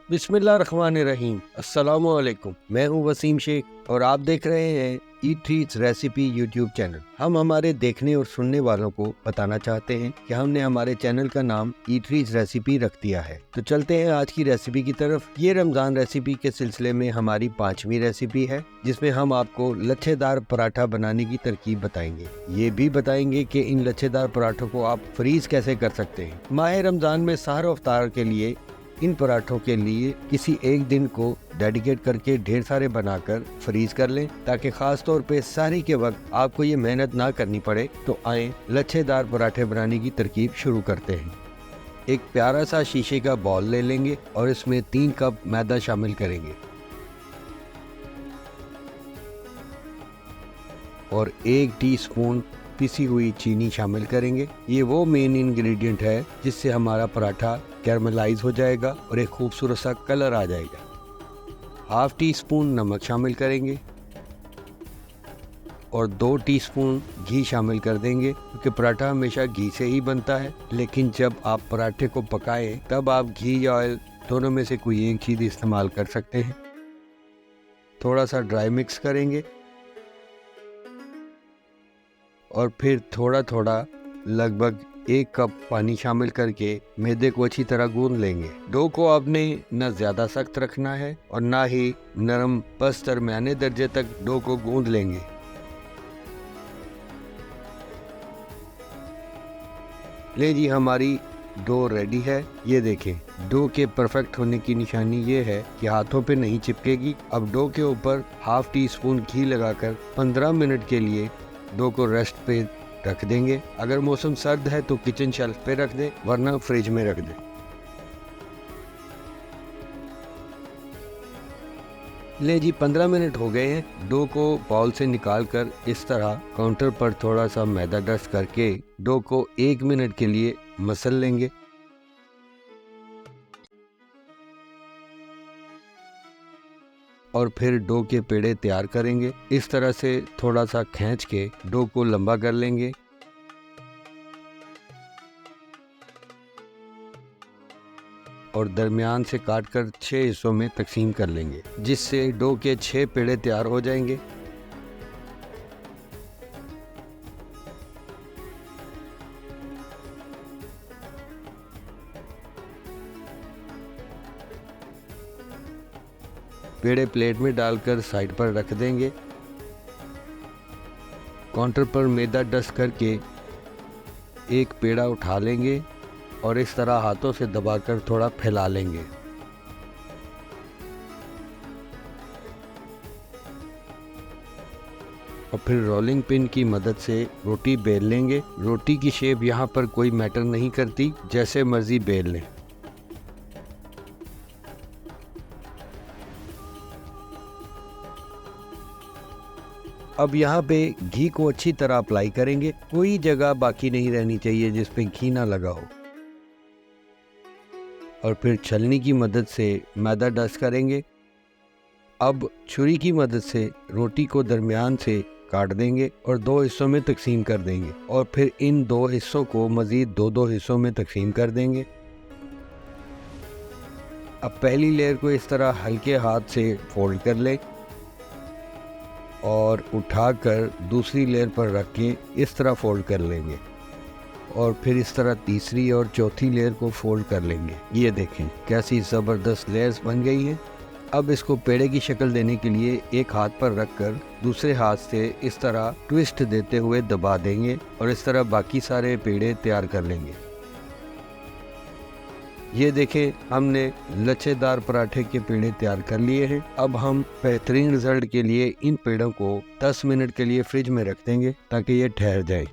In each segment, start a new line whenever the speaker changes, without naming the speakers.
बिस्मिल्लाहिर्रहमानिर्रहीम। अस्सलामु अलैकुम। मैं हूं वसीम शेख और आप देख रहे हैं ईट ट्रीट्स रेसिपी यूट्यूब चैनल। हम हमारे देखने और सुनने वालों को बताना चाहते हैं कि हमने हमारे चैनल का नाम ईट ट्रीट्स रेसिपी रख दिया है। तो चलते हैं आज की रेसिपी की तरफ। ये रमजान रेसिपी के सिलसिले में हमारी 5वीं रेसिपी है, जिसमें हम आपको लच्छेदार पराठा बनाने की तरकीब बताएंगे। ये भी बताएंगे कि इन लच्छेदार पराठों को आप फ्रीज कैसे कर सकते हैं। माह रमजान में सहर और इफ्तार के लिए इन पराठों के लिए किसी एक दिन को डेडिकेट करके ढेर सारे बनाकर फ्रीज कर लें, ताकि खास तौर पे सहरी के वक्त आपको ये मेहनत ना करनी पड़े। तो आए लच्छेदार पराठे बनाने की तरकीब शुरू करते हैं। एक प्यारा सा शीशे का बॉल ले लेंगे और इसमें 3 कप मैदा शामिल करेंगे और 1 टीस्पून पिसी हुई चीनी शामिल करेंगे। ये वो मेन इंग्रेडिएंट है जिससे हमारा पराठा कैरमलाइज हो जाएगा और एक खूबसूरत सा कलर आ जाएगा। हाफ टी स्पून नमक शामिल करेंगे और 2 टीस्पून घी शामिल कर देंगे, क्योंकि पराठा हमेशा घी से ही बनता है। लेकिन जब आप पराठे को पकाएं तब आप घी या ऑयल दोनों में से कोई एक चीज़ इस्तेमाल कर सकते हैं। थोड़ा सा ड्राई मिक्स करेंगे और फिर थोड़ा थोड़ा लगभग 1 कप पानी शामिल करके मैदे को अच्छी तरह गूंद लेंगे। डो को आपने न ज्यादा सख्त रखना है और ना ही नरम, बस दरमियाने दर्जे तक डो को गूंद लेंगे। ले जी, हमारी डो रेडी है। ये देखें, डो के परफेक्ट होने की निशानी ये है कि हाथों पे नहीं चिपकेगी। अब डो के ऊपर हाफ टी स्पून घी लगाकर 15 मिनट के लिए डो को रेस्ट पे रख देंगे। अगर मौसम सर्द है तो किचन शेल्फ पे रख दें, वरना फ्रिज में रख दें। ले जी, 15 मिनट हो गए हैं। डो को बाउल से निकालकर इस तरह काउंटर पर थोड़ा सा मैदा डस्ट करके डो को 1 मिनट के लिए मसल लेंगे। और फिर डो के पेड़े तैयार करेंगे। इस तरह से थोड़ा सा खींच के डो को लंबा कर लेंगे और दरमियान से काटकर 6 हिस्सों में तकसीम कर लेंगे, जिससे डो के 6 पेड़े तैयार हो जाएंगे। पेड़े प्लेट में डालकर साइड पर रख देंगे। काउंटर पर मैदा डस्ट करके एक पेड़ा उठा लेंगे और इस तरह हाथों से दबाकर थोड़ा फैला लेंगे। और फिर रोलिंग पिन की मदद से रोटी बेल लेंगे। रोटी की शेप यहाँ पर कोई मैटर नहीं करती, जैसे मर्जी बेल लें। अब यहाँ पे घी को अच्छी तरह अप्लाई करेंगे। कोई जगह बाकी नहीं रहनी चाहिए जिस पे घी ना लगा हो। और फिर छलनी की मदद से मैदा डस्ट करेंगे। अब छुरी की मदद से रोटी को दरमियान से काट देंगे और 2 हिस्सों में तकसीम कर देंगे और फिर इन 2 हिस्सों को मजीद 2-2 हिस्सों में तकसीम कर देंगे। अब पहली लेयर को इस तरह हल्के हाथ से फोल्ड कर लें और उठाकर दूसरी लेयर पर रख के इस तरह फोल्ड कर लेंगे और फिर इस तरह तीसरी और चौथी लेयर को फोल्ड कर लेंगे। ये देखें कैसी ज़बरदस्त लेयर्स बन गई हैं। अब इसको पेड़े की शक्ल देने के लिए एक हाथ पर रखकर दूसरे हाथ से इस तरह ट्विस्ट देते हुए दबा देंगे और इस तरह बाकी सारे पेड़े तैयार कर लेंगे। ये देखें, हमने लच्छेदार पराठे के पेड़े तैयार कर लिए हैं। अब हम बेहतरीन रिजल्ट के लिए इन पेड़ों को 10 मिनट के लिए फ्रिज में रख देंगे ताकि ये ठहर जाए।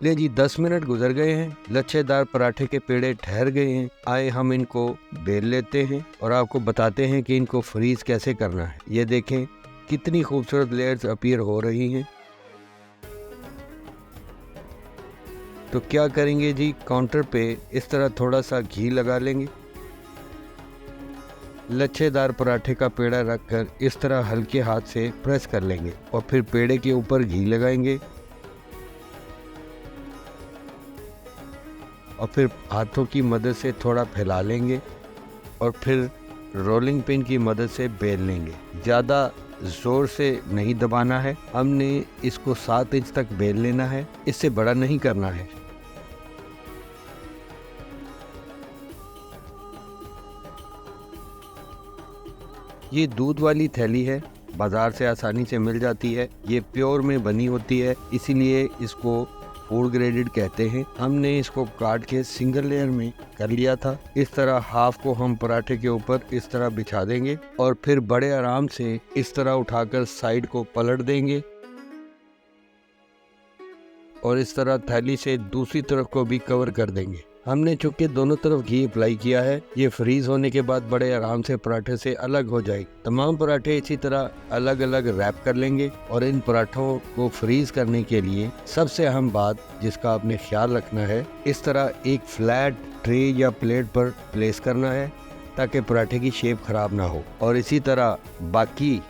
ले जी, 10 मिनट गुजर गए हैं। लच्छेदार पराठे के पेड़े ठहर गए हैं। आए हम इनको बेल लेते हैं और आपको बताते हैं कि इनको फ्रीज कैसे करना है। ये देखें कितनी खूबसूरत लेयर्स अपीयर हो रही हैं। तो क्या करेंगे जी, काउंटर पे इस तरह थोड़ा सा घी लगा लेंगे। लच्छेदार पराठे का पेड़ा रखकर इस तरह हल्के हाथ से प्रेस कर लेंगे और फिर पेड़े के ऊपर घी लगाएंगे और फिर हाथों की मदद से थोड़ा फैला लेंगे और फिर रोलिंग पिन की मदद से बेल लेंगे। ज़्यादा ज़ोर से नहीं दबाना है, हमने इसको 7 इंच तक बेल लेना है, इससे बड़ा नहीं करना है। ये दूध वाली थैली है, बाज़ार से आसानी से मिल जाती है। ये प्योर में बनी होती है, इसीलिए इसको फूड ग्रेडेड कहते हैं। हमने इसको काट के सिंगल लेयर में कर लिया था। इस तरह हाफ को हम पराठे के ऊपर इस तरह बिछा देंगे और फिर बड़े आराम से इस तरह उठाकर साइड को पलट देंगे और इस तरह थैली से दूसरी तरफ को भी कवर कर देंगे। हमने चूंकि दोनों तरफ घी अप्लाई किया है, ये फ्रीज होने के बाद बड़े आराम से पराठे से अलग हो जाएगी। तमाम पराठे इसी तरह अलग अलग रैप कर लेंगे और इन पराठों को फ्रीज करने के लिए सबसे अहम बात जिसका आपने ख्याल रखना है, इस तरह एक फ्लैट ट्रे या प्लेट पर प्लेस करना है ताकि पराठे की शेप खराब ना हो। और इसी तरह बाकी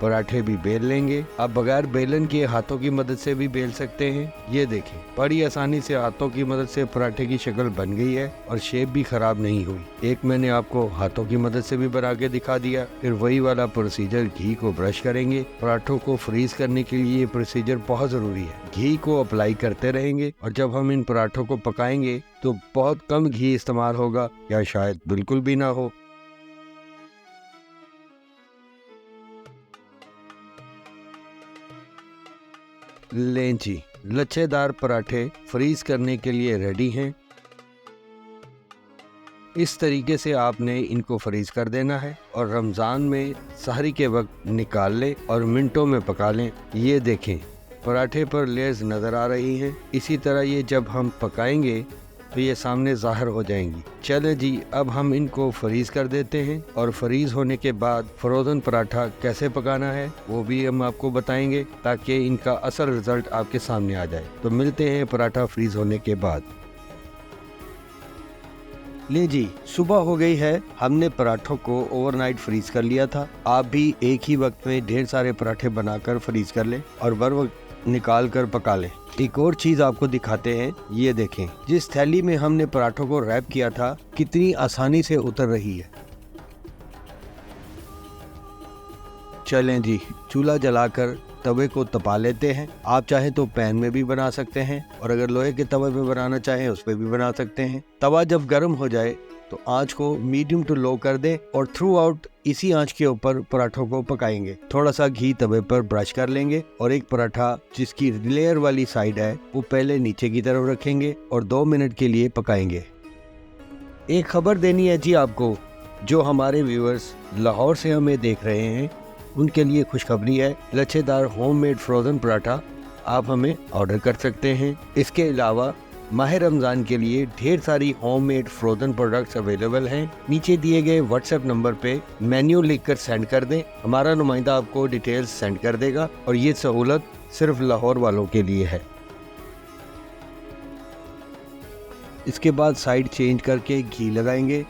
पराठे भी बेल लेंगे। आप बगैर बेलन के हाथों की मदद से भी बेल सकते हैं। ये देखें, बड़ी आसानी से हाथों की मदद से पराठे की शक्ल बन गई है और शेप भी खराब नहीं हुई। एक मैंने आपको हाथों की मदद से भी बना के दिखा दिया। फिर वही वाला प्रोसीजर, घी को ब्रश करेंगे। पराठों को फ्रीज करने के लिए ये प्रोसीजर बहुत जरूरी है। घी को अप्लाई करते रहेंगे और जब हम इन पराठों को पकाएंगे तो बहुत कम घी इस्तेमाल होगा या शायद बिल्कुल भी ना हो। लें जी, लच्छेदार पराठे फ्रीज करने के लिए रेडी हैं। इस तरीके से आपने इनको फ्रीज कर देना है और रमज़ान में सहरी के वक्त निकाल लें और मिनटों में पका लें। ये देखें, पराठे पर लेयर्स नज़र आ रही हैं। इसी तरह ये जब हम पकाएंगे तो ये सामने ज़ाहिर हो जाएंगी। चले जी, अब हम इनको फ्रीज कर देते हैं और फ्रीज होने के बाद फ्रोज़न पराठा कैसे पकाना है वो भी हम आपको बताएंगे ताकि इनका असल रिजल्ट आपके सामने आ जाए। तो मिलते हैं पराठा फ्रीज होने के बाद। ले जी, सुबह हो गई है। हमने पराठों को ओवरनाइट फ्रीज कर लिया था। आप भी एक ही वक्त में ढेर सारे पराठे बनाकर फ्रीज कर लें और बर वक्त निकाल कर पका लें। एक और चीज आपको दिखाते हैं, ये देखें, जिस थैली में हमने पराठों को रैप किया था कितनी आसानी से उतर रही है। चलें जी, चूल्हा जलाकर तवे को तपा लेते हैं। आप चाहे तो पैन में भी बना सकते हैं और अगर लोहे के तवे पे बनाना चाहें उस पे भी बना सकते हैं। तवा जब गर्म हो जाए तो आंच को मीडियम टू लो कर दें और थ्रू आउट इसी आंच के ऊपर पराठों को पकाएंगे। थोड़ा सा घी तवे पर ब्रश कर लेंगे और एक पराठा जिसकी लेयर वाली साइड है वो पहले नीचे की तरफ रखेंगे और 2 मिनट के लिए पकाएंगे। एक खबर देनी है जी आपको, जो हमारे व्यूअर्स लाहौर से हमें देख रहे हैं उनके लिए खुशखबरी है। लच्छेदार होममेड फ्रोजन पराठा आप हमें ऑर्डर कर सकते हैं। इसके अलावा माह रमज़ान के लिए ढेर सारी होममेड फ्रोजन प्रोडक्ट्स अवेलेबल हैं। नीचे दिए गए व्हाट्सएप नंबर पे मेन्यू लिखकर सेंड कर दें, हमारा नुमाइंदा आपको डिटेल्स सेंड कर देगा और ये सहूलत सिर्फ लाहौर वालों के लिए है। इसके बाद साइड चेंज करके घी लगाएंगे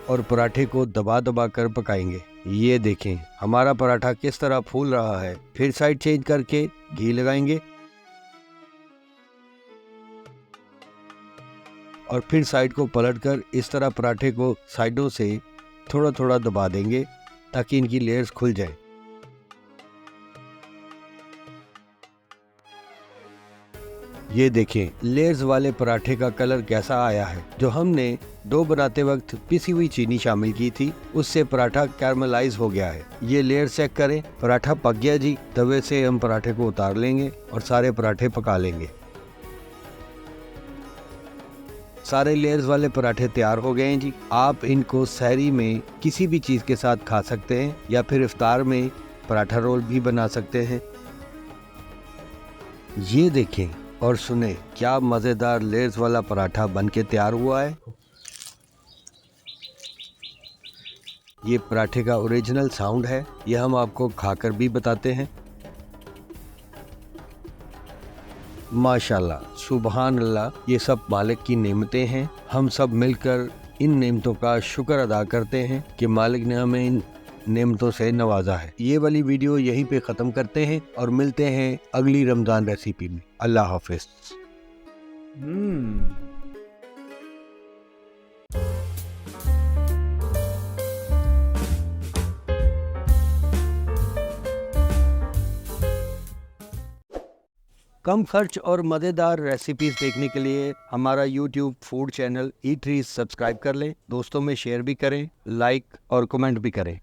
और पराठे को दबा दबा कर पकाएंगे। ये देखें, हमारा पराठा किस तरह फूल रहा है। फिर साइड चेंज करके घी लगाएंगे और फिर साइड को पलटकर इस तरह पराठे को साइडों से थोड़ा थोड़ा दबा देंगे ताकि इनकी लेयर्स खुल जाएं। ये देखें, लेयर्स वाले पराठे का कलर कैसा आया है। जो हमने डो बनाते वक्त पिसी हुई चीनी शामिल की थी उससे पराठा कैरमलाइज हो गया है। ये लेयर चेक करें, पराठा पक गया जी। तवे से हम पराठे को उतार लेंगे और सारे पराठे पका लेंगे। सारे लेयर्स वाले पराठे तैयार हो गए हैं जी। आप इनको सहरी में किसी भी चीज के साथ खा सकते हैं या फिर इफ्तार में पराठा रोल भी बना सकते हैं। ये देखें और सुने, क्या मजेदार लेयर्स वाला पराठा बनके तैयार हुआ है। ये पराठे का ओरिजिनल साउंड है, ये हम आपको खाकर भी बताते हैं। माशाल्लाह, सुबहान अल्लाह, ये सब मालिक की नेमतें हैं। हम सब मिलकर इन नेमतों का शुक्र अदा करते हैं कि मालिक ने हमें इन नेमतों से नवाजा है। ये वाली वीडियो यहीं पे ख़त्म करते हैं और मिलते हैं अगली रमज़ान रेसिपी में। अल्लाह हाफिज़। कम खर्च और मज़ेदार रेसिपीज़ देखने के लिए हमारा YouTube food channel eateries subscribe कर लें, दोस्तों में शेयर भी करें, लाइक और कमेंट भी करें।